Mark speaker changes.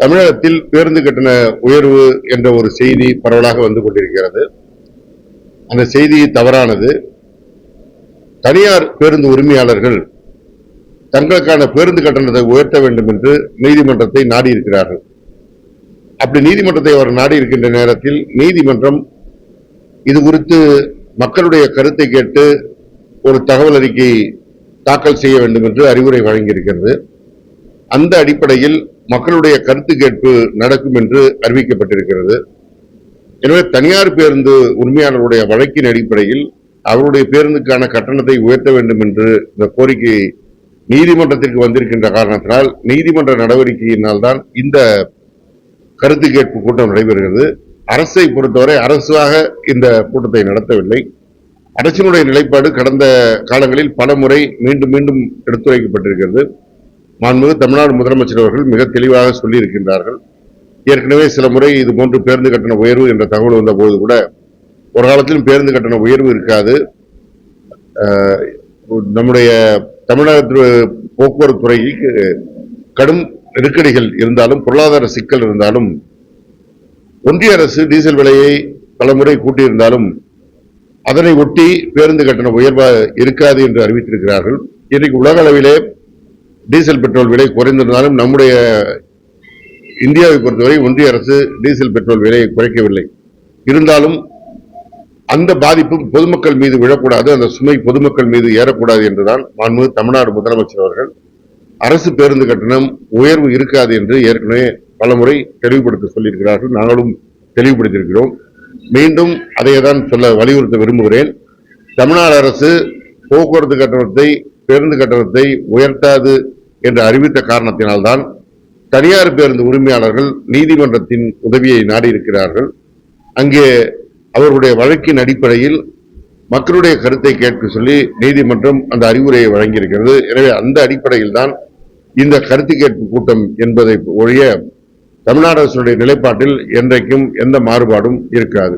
Speaker 1: தமிழகத்தில் பேருந்து கட்டண உயர்வு என்ற ஒரு செய்தி பரவலாக வந்து கொண்டிருக்கிறது. அந்த செய்தி தவறானது. தனியார் பேருந்து உரிமையாளர்கள் தங்களுக்கான பேருந்து கட்டணத்தை உயர்த்த வேண்டும் என்று நீதிமன்றத்தை நாடி இருக்கிறார்கள். அப்படி நீதிமன்றத்தை அவர் நாடி இருக்கின்ற நேரத்தில் நீதிமன்றம் இது குறித்து மக்களுடைய கருத்தை கேட்டு ஒரு தகவல் அறிக்கை தாக்கல் செய்ய வேண்டும் என்று அறிவுரை வழங்கியிருக்கிறது. அந்த அடிப்படையில் மக்களுடைய கருத்து கேட்பு நடக்கும் என்று அறிவிக்கப்பட்டிருக்கிறது. எனவே தனியார் பேருந்து உரிமையாளர்களுடைய வழக்கின் அடிப்படையில் அவருடைய பேருந்துக்கான கட்டணத்தை உயர்த்த வேண்டும் என்று இந்த கோரிக்கை நீதிமன்றத்திற்கு வந்திருக்கின்ற காரணத்தினால் நீதிமன்ற நடவடிக்கையினால் தான் இந்த கருத்து கேட்பு கூட்டம் நடைபெறுகிறது. அரசை பொறுத்தவரை அரசாக இந்த கூட்டத்தை நடத்தவில்லை. அரசினுடைய நிலைப்பாடு கடந்த காலங்களில் பல முறை மீண்டும் மீண்டும் எடுத்துரைக்கப்பட்டிருக்கிறது. மாண்புமிகு தமிழ்நாடு முதலமைச்சர் அவர்கள் மிக தெளிவாக சொல்லியிருக்கின்றார்கள். ஏற்கனவே சில முறை இது போன்று பேருந்து கட்டண உயர்வு என்ற தகவல் வந்த போது கூட ஒரு காலத்திலும் பேருந்து கட்டண உயர்வு இருக்காது, நம்முடைய தமிழக போக்குவரத்து துறைக்கு கடும் நெருக்கடிகள் இருந்தாலும் பொருளாதார சிக்கல் இருந்தாலும் ஒன்றிய அரசு டீசல் விலையை பலமுறை கூட்டியிருந்தாலும் அதனை ஒட்டி பேருந்து கட்டண உயர்வா இருக்காது என்று அறிவித்திருக்கிறார்கள். இன்றைக்கு உலக அளவிலே டீசல் பெட்ரோல் விலை குறைந்திருந்தாலும் நம்முடைய இந்தியாவை பொறுத்தவரை ஒன்றிய அரசு டீசல் பெட்ரோல் விலையை குறைக்கவில்லை. இருந்தாலும் அந்த பாதிப்பு பொதுமக்கள் மீது விழக்கூடாது, அந்த சுமை பொதுமக்கள் மீது ஏறக்கூடாது என்றுதான் மாண்புமிகு தமிழ்நாடு முதலமைச்சர் அவர்கள் அரசு பேருந்து கட்டணம் உயர்வு இருக்காது என்று ஏற்கனவே பலமுறை தெளிவுபடுத்த சொல்லியிருக்கிறார்கள். நாங்களும் தெளிவுபடுத்தியிருக்கிறோம். மீண்டும் அதையேதான் சொல்ல வலியுறுத்த விரும்புகிறேன். தமிழ்நாடு அரசு போக்குவரத்து கட்டணத்தை பேருந்து கட்டணத்தை உயர்த்தாது என்று அறிவித்த காரணத்தினால்தான் தனியார் பேருந்து உரிமையாளர்கள் நீதிமன்றத்தின் உதவியை நாடி இருக்கிறார்கள். அங்கே அவர்களுடைய வழக்கின் அடிப்படையில் மக்களுடைய கருத்தை கேட்க சொல்லி நீதிமன்றம் அந்த அறிவுரையை வழங்கியிருக்கிறது. எனவே அந்த அடிப்படையில் தான் இந்த கருத்து கேட்பு கூட்டம் என்பதை ஒழிய தமிழ்நாடு அரசுடைய நிலைப்பாட்டில் என்றைக்கும் எந்த மாறுபாடும் இருக்காது.